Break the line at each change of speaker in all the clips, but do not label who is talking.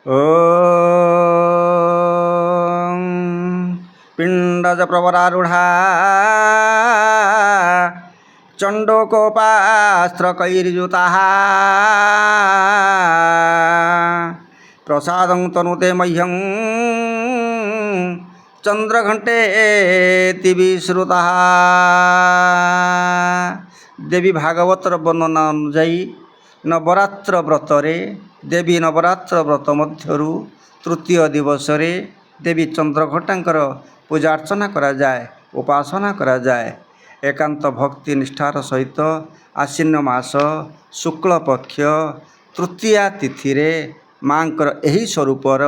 ॐ पिण्डज प्रवरारूढा चण्डोकोपास्त्रकैर्युताः प्रसादं तनुते मह्यं चंद्रघंटे विश्रुतः। देवी भागवतर वर्णना अनुजाई नवरात्र व्रतरे देवी नवरात्र व्रत मध्यरु तृतीय दिवस रे देवी चंद्रघंटांकर पूजा अर्चना करा जाए, उपासना करा जाए। एकांत भक्ति निष्ठार सहित आश्विन मास शुक्ल पक्ष तृतीया तिथि रे माँकर एही स्वरूपर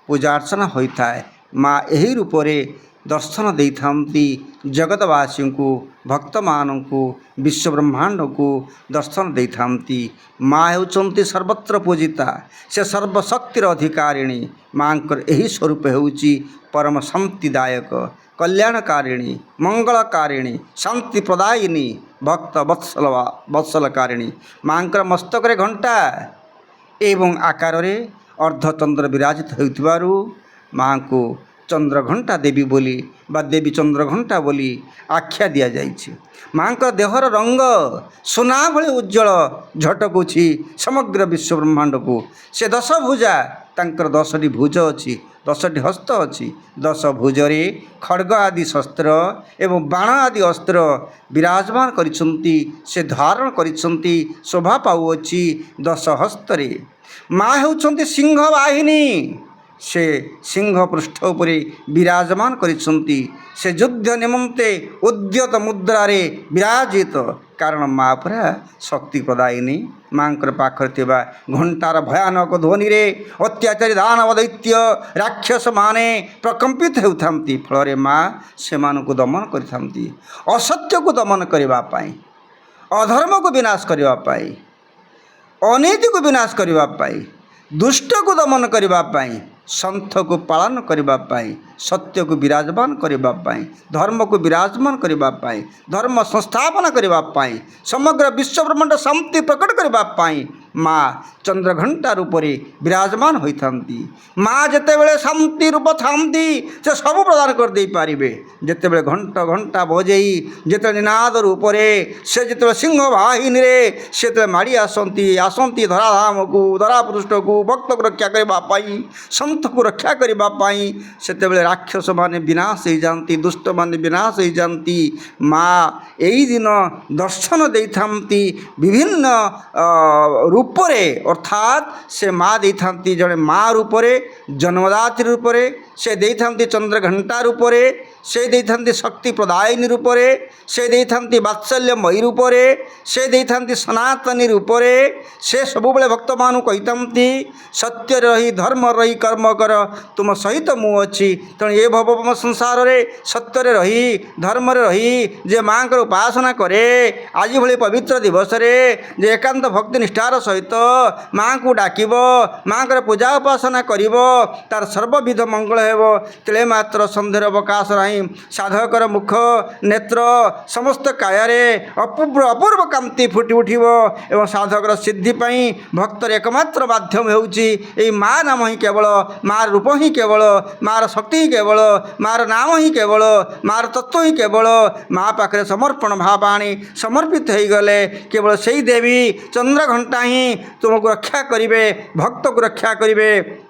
पूजा अर्चना होता है। माँ एही रूप रे दर्शन देइथांती जगतवासी को, भक्त मानू, विश्व ब्रह्मांड को दर्शन देइथांती। माँ हेउचंती सर्वत्र पूजिता, से सर्वशक्तिर अधिकारिणी। माँकर एही स्वरूप हेउची परम शांतिदायक, कल्याणकारिणी, मंगलकारिणी, शांति प्रदायिनी, भक्त वत्सलकारिणी। माँकर मस्तक रे घंटा एवं आकार रे अर्धचंद्र विराजित होइतिबारु माँ को चंद्रघंटा देवी बोली बा देवी चंद्रघंटा बोली आख्या दिया जाइछि। माँ का देहर रंग सोना भली उज्जवल झटकुछि समग्र विश्व ब्रह्मांड को। से दश भुजा, तांकर 10टी भुज अच्छी, 10टी हस्त अच्छी। 10 भुजरे खड्ग आदि शस्त्र एवं बाण आदि अस्त्र विराजमान करिसंती, से धारण करिसंती, शोभा पाउअछि 10 हस्तरे। माँ हेउछंती सिंह वाहिनी, से सिंह पृष्ठ उपरे विराजमान करिसंती। से युद्ध निमंते उद्यत मुद्रा रे विराजित, कारण माँ पुरा शक्ति प्रदायिनी। माँकर पाखरे थिबा घंटार भयानक ध्वनि रे अत्याचारी दानव दैत्य राक्षस माने प्रकंपित हेउथांती। फलरे माँ सेमानकु दमन करिथांती। असत्य को दमन करिबा पाई, अधर्म को विनाश करिबा पाई, अनीति को विनाश करिबा पाई, दुष्ट को दमन करिबा पाई, संथ को पालन करिबा पाई, सत्य को विराजमान करिबा पाई, धर्म को विराजमान करिबा पाई, धर्म संस्थापन करिबा पाई, समग्र विश्व ब्रह्मांड शांति प्रकट करिबा पाई माँ चंद्रघंटा रूप रे विराजमान होइथांती। माँ जेतेबेले शांति रूप थांती से सब प्रदान कर दे पारिबे। जेतेबेले घंटा घंटा बजेई जेते निनाद रूप रे से जेते सिंह वाहिनी रे से माड़ी आसंती धराधाम को, धरा पृष्ठ को, भक्त को रक्षा करबा पाई, संत को रक्षा करबा पाई। सेतेबेले राक्षस माने विनाश हो जाती, दुष्ट माने विनाश हो जाती। माँ एई दिन दर्शन देइथांती विभिन्न रूपरे, अर्थात से माँ देइथांती जड़े माँ रूपरे, जन्मदात्री रूपरे, से देइथांती चंद्रघंटा रूपरे, से देइथांती शक्ति प्रदायिनी रूपरे, से देइथांती वात्सल्यमयी रूपरे, से देइथांती सनातनी रूपरे। से सबुबले भक्त मानु कहिथांती सत्य रही धर्म रही कर्म कर तुम सहित मु अच्छी। तेणु ये भवम संसार रे सत्य रही धर्म रही जे माँ को उपासना करे, आज भली पवित्र दिवस रे जे एकांत भक्ति निष्ठार सहित माँ को डाकिब, माँ को पूजा उपासना करिब, तार सर्वविध मंगल हेबो। तिले मात्र संदेहर अवकाश नाही। साधकर मुख नेत्र समस्त कायारे अपूर्व कांति फुटी उठिब एवं साधकर सिद्धि पाई भक्तर एकमात्र माध्यम हेउची एई माँ नाम ही केवल, माँ रूप ही केवल, माँ शक्ति ही केवल, माँ नाम ही केवल, माँ तत्व ही केवल। माँ पाखरे समर्पण भाव आनी समर्पित हो गले केवल से ही देवी चंद्रघंटा ही तुमको रक्षा करिवे, भक्त को रक्षा करिवे।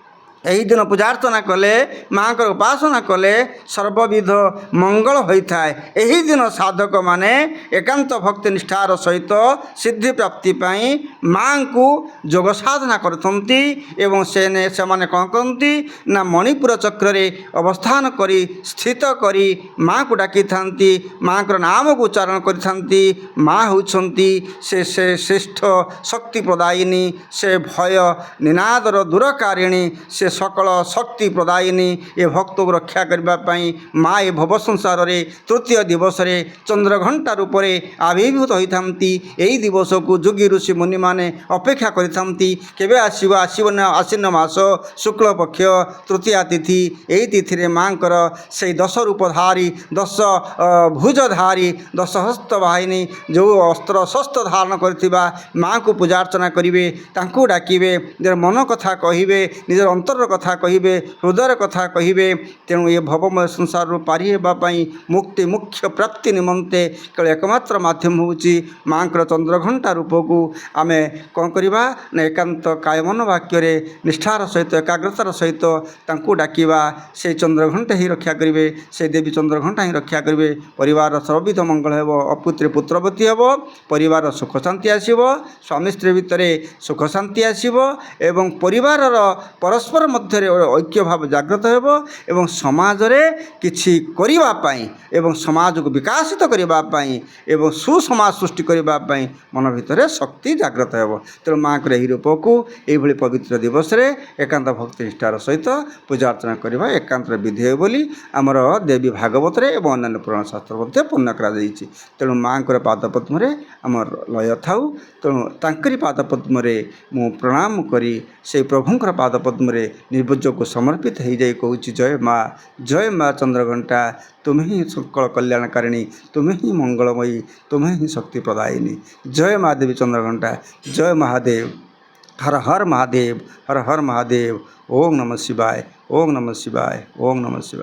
यही दिन पूजार्चना कले, माँ को उपासना कले सर्वविध मंगल होता है। यही दिन साधक माने एकांत भक्ति निष्ठार सहित सिद्धि प्राप्ति पाई माँ को जोग साधना करथंती एवं से माने कौन करती ना मणिपुर चक्र रे अवस्थान करी स्थित करी माँ को डाकी थांती, माँ को नाम को उच्चारण करिथांती। माँ होउछंती से श्रेष्ठ शक्ति प्रदायिनी, से भय निनादर दूरकारिणी, से सकल शक्ति प्रदायिनी ए भक्त को रक्षा करने माँ ए भव संसार रे तृतीय दिवस रे चंद्रघंटा रूप से आविर्भूत होता यही दिवस को जोगी ऋषि मुनि माने अपेक्षा करते केवे आसीब आसीन आसीन मास शुक्ल पक्ष तृतीया तिथि यही तिथि रे माँ से 10 रूपधारी 10 भुजधारी 10 हस्त बाहिनी जो अस्त्र शस्त्र धारण करथिबा माँ को पूजा अर्चना करेंगे तांको डाकिबे निजर मन कथा कहिबे निजर अंतर कथा कहिबे हृदय कथा कहिबे तेणु ये भवमय संसार पारि हेबा पई मुक्ति मुख्य प्राप्ति निमंते केवल एकमात्र माध्यम होउची माँ चंद्रघंटा रूप को आमे कौन करवा ना एकांत कायमन वाक्य निष्ठार सहित एकाग्रतार सहित तांको डाकिबा से चंद्रघंटा ही रक्षा करेंगे से देवी चंद्रघंटा ही रक्षा करेंगे परिवार सर्वविध मंगल हेब अपुत्री पुत्रवती हेब परिवार सुख शांति आसीबो स्वामी स्त्री भितर सुख शांति आसीबो एवं परिवार परस्पर मध्य ऐक्य भाव जागृत हेबो एवं समाज रे किछि करिबा पई एवं समाज को विकासित करिबा पई एवं सुसमाज सृष्टि करिबा पई मन भितर शक्ति जागृत हेबो तेणु माँ को यही रूप को यही पवित्र दिवस रे एकांत भक्ति निष्ठार सहित पूजा अर्चना करवा एकांत विधि है बोली आमर देवी भागवत रे एवं अन्य पुराण शास्त्र मध्य पूर्ण करा जायछि तेणु माँ को पादपद्म रे आमर लय थाउ तेणु तांकरी पादपद्म रे मु प्रणाम करी से प्रभुंकर पादपद्म रे निर्बुज को समर्पित हो जाए कहूँ जय माँ चंद्रघंटा तुम्हें ही सकल कल्याणकारिणी तुम्हें ही मंगलमयी तुम्हें ही शक्ति प्रदायिनी जय माँ देवी चंद्रघंटा जय महादेव हर हर महादेव हर हर महादेव ओम नमः शिवाय ओम नमः शिवाय ओम नमः शिवाय।